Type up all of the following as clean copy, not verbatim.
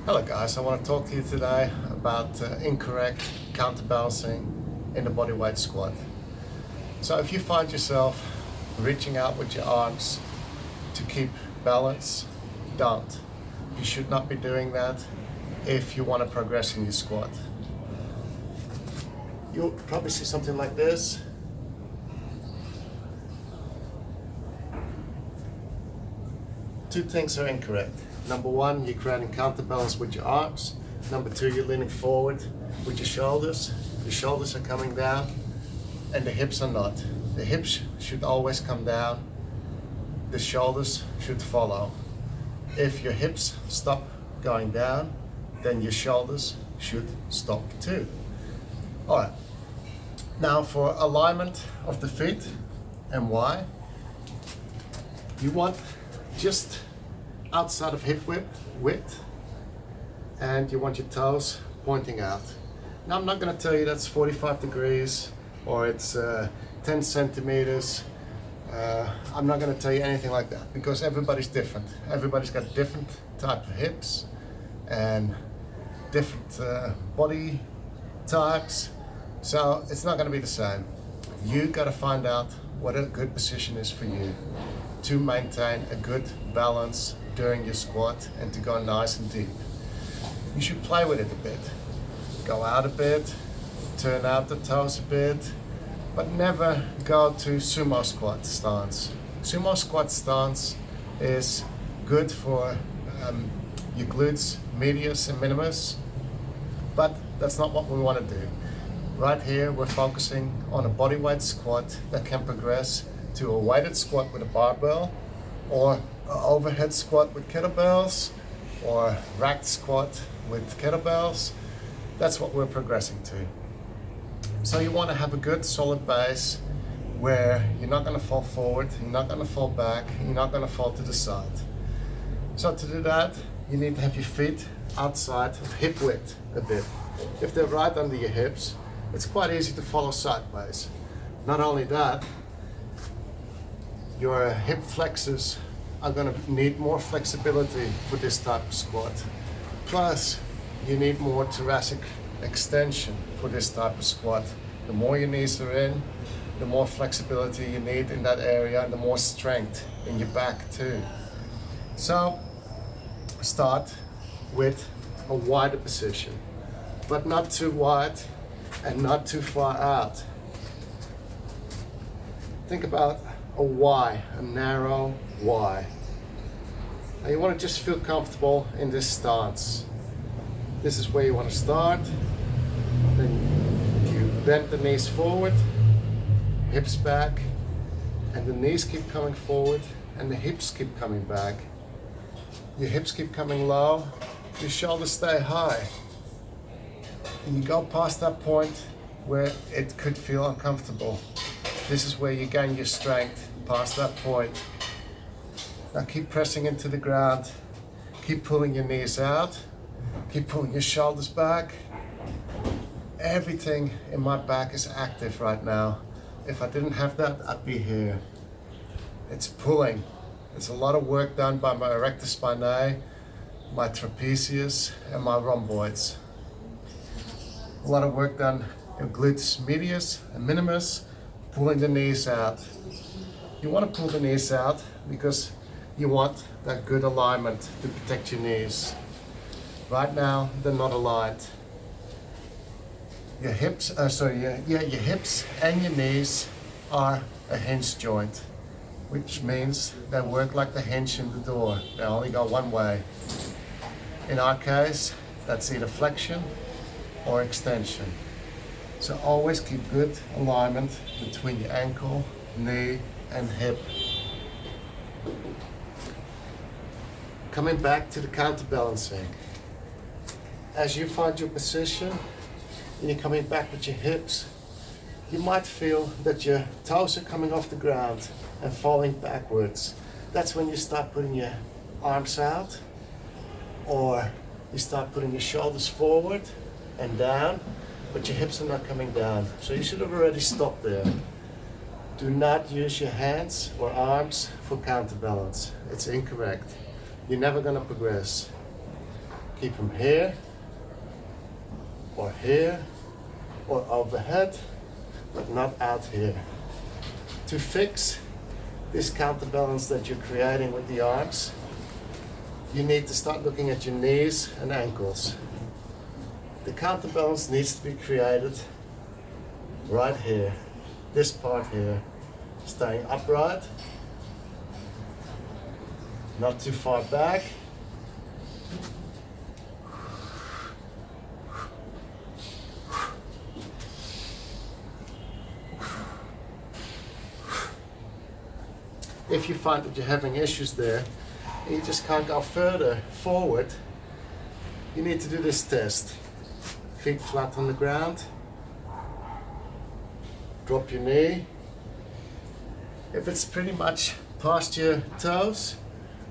Hello guys, I want to talk to you today about incorrect counterbalancing in the bodyweight squat. So if you find yourself reaching out with your arms to keep balance, don't. You should not be doing that if you want to progress in your squat. You'll probably see something like this. Two things are incorrect. Number one, you're creating counterbalance with your arms. Number two, you're leaning forward with your shoulders. Your shoulders are coming down and the hips are not. The hips should always come down. The shoulders should follow. If your hips stop going down, then your shoulders should stop too. All right. Now for alignment of the feet and why, you want just outside of hip width, and you want your toes pointing out. Now I'm not going to tell you that's 45 degrees or it's 10 centimeters. I'm not going to tell you anything like that because everybody's different. Everybody's got different type of hips and different body types, so it's not going to be the same. You got to find out what a good position is for you to maintain a good balance during your squat and to go nice and deep. You should play with it a bit. Go out a bit, turn out the toes a bit, but never go to sumo squat stance. Sumo squat stance is good for your glutes medius and minimus, but that's not what we want to do. Right here, we're focusing on a bodyweight squat that can progress to a weighted squat with a barbell, or an overhead squat with kettlebells, or racked squat with kettlebells. That's what we're progressing to. So you want to have a good solid base where you're not going to fall forward, you're not going to fall back, you're not going to fall to the side. So to do that, you need to have your feet outside of hip width a bit. If they're right under your hips, it's quite easy to follow sideways. Not only that, your hip flexors are going to need more flexibility for this type of squat. Plus, you need more thoracic extension for this type of squat. The more your knees are in, the more flexibility you need in that area and the more strength in your back too. So, start with a wider position, but not too wide and not too far out. Think about a Y, a narrow Y. Now you want to just feel comfortable in this stance. This is where you want to start. Then you bend the knees forward, hips back, and the knees keep coming forward and the hips keep coming back. Your hips keep coming low, your shoulders stay high. And you go past that point where it could feel uncomfortable. This is where you gain your strength, past that point. Now keep pressing into the ground. Keep pulling your knees out. Keep pulling your shoulders back. Everything in my back is active right now. If I didn't have that, I'd be here. It's pulling. It's a lot of work done by my erector spinae, my trapezius, and my rhomboids. A lot of work done in glutes medius and minimus, pulling the knees out. You want to pull the knees out because you want that good alignment to protect your knees. Right now, they're not aligned. Your hips, your hips and your knees are a hinge joint, which means they work like the hinge in the door. They only go one way. In our case, that's either flexion or extension. So always keep good alignment between your ankle, knee, and hip. Coming back to the counterbalancing. As you find your position and you're coming back with your hips, you might feel that your toes are coming off the ground and falling backwards. That's when you start putting your arms out, or you start putting your shoulders forward and down, but your hips are not coming down. So you should have already stopped there. Do not use your hands or arms for counterbalance. It's incorrect. You're never going to progress. Keep them here, or here, or overhead, but not out here. To fix this counterbalance that you're creating with the arms, you need to start looking at your knees and ankles. The counterbalance needs to be created right here, this part here, staying upright, not too far back. If you find that you're having issues there, and you just can't go further forward, you need to do this test. Feet flat on the ground, drop your knee. If it's pretty much past your toes,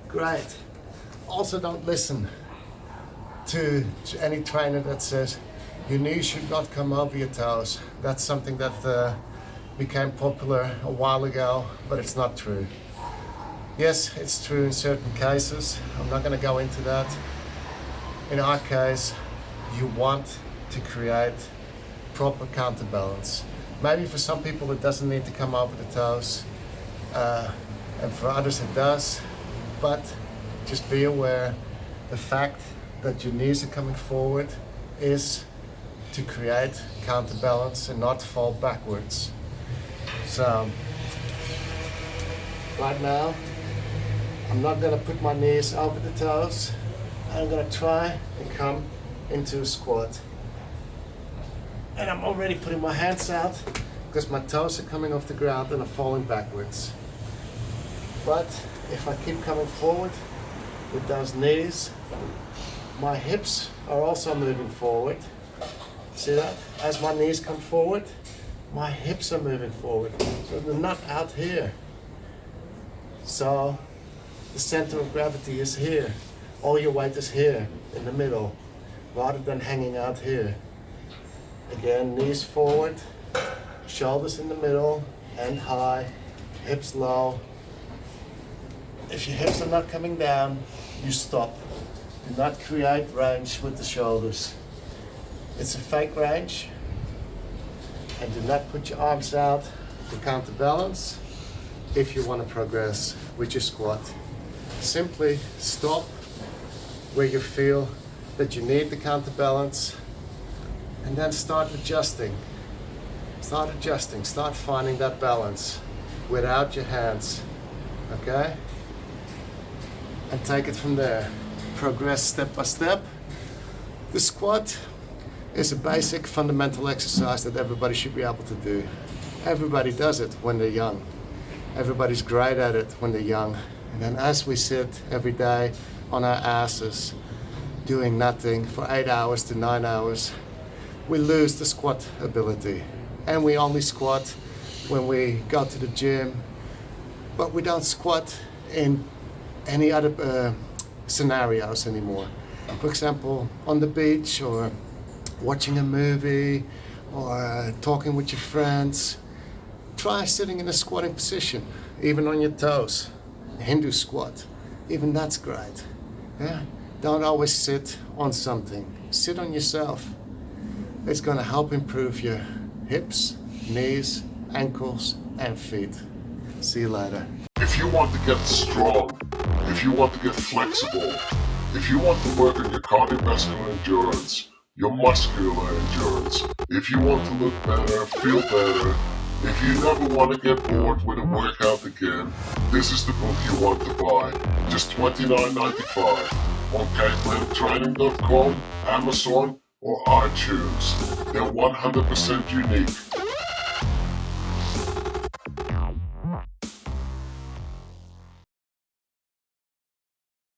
great. Also, don't listen to any trainer that says your knees should not come over your toes. That's something that became popular a while ago, but it's not true. Yes, it's true in certain cases. I'm not going to go into that. In our case, you want to create proper counterbalance. Maybe for some people it doesn't need to come over the toes, and for others it does, but just be aware the fact that your knees are coming forward is to create counterbalance and not fall backwards. So, right now, I'm not going to put my knees over the toes. I'm going to try and come into a squat. And I'm already putting my hands out because my toes are coming off the ground and are falling backwards. But if I keep coming forward with those knees, my hips are also moving forward. See that? As my knees come forward, my hips are moving forward. So they're not out here. So the center of gravity is here. All your weight is here in the middle, rather than hanging out here. Again, knees forward, shoulders in the middle and high, hips low. If your hips are not coming down, you stop. Do not create range with the shoulders. It's a fake range. And do not put your arms out to counterbalance if you want to progress with your squat. Simply stop where you feel that you need the counterbalance, and then start adjusting. Start finding that balance without your hands, okay? And take it from there. Progress step by step. The squat is a basic fundamental exercise that everybody should be able to do. Everybody does it when they're young. Everybody's great at it when they're young. And then as we sit every day on our asses, doing nothing for 8 hours to 9 hours, we lose the squat ability. And we only squat when we go to the gym, but we don't squat in any other scenarios anymore. For example, on the beach, or watching a movie, or talking with your friends. Try sitting in a squatting position, even on your toes. Hindu squat, even that's great. Yeah? Don't always sit on something. Sit on yourself. It's going to help improve your hips, knees, ankles, and feet. See you later. If you want to get strong, if you want to get flexible, if you want to work on your cardiovascular endurance, your muscular endurance, if you want to look better, feel better, if you never want to get bored with a workout again, this is the book you want to buy. Just $29.95 on cavemantraining.com, Amazon, or iTunes. They're 100% unique.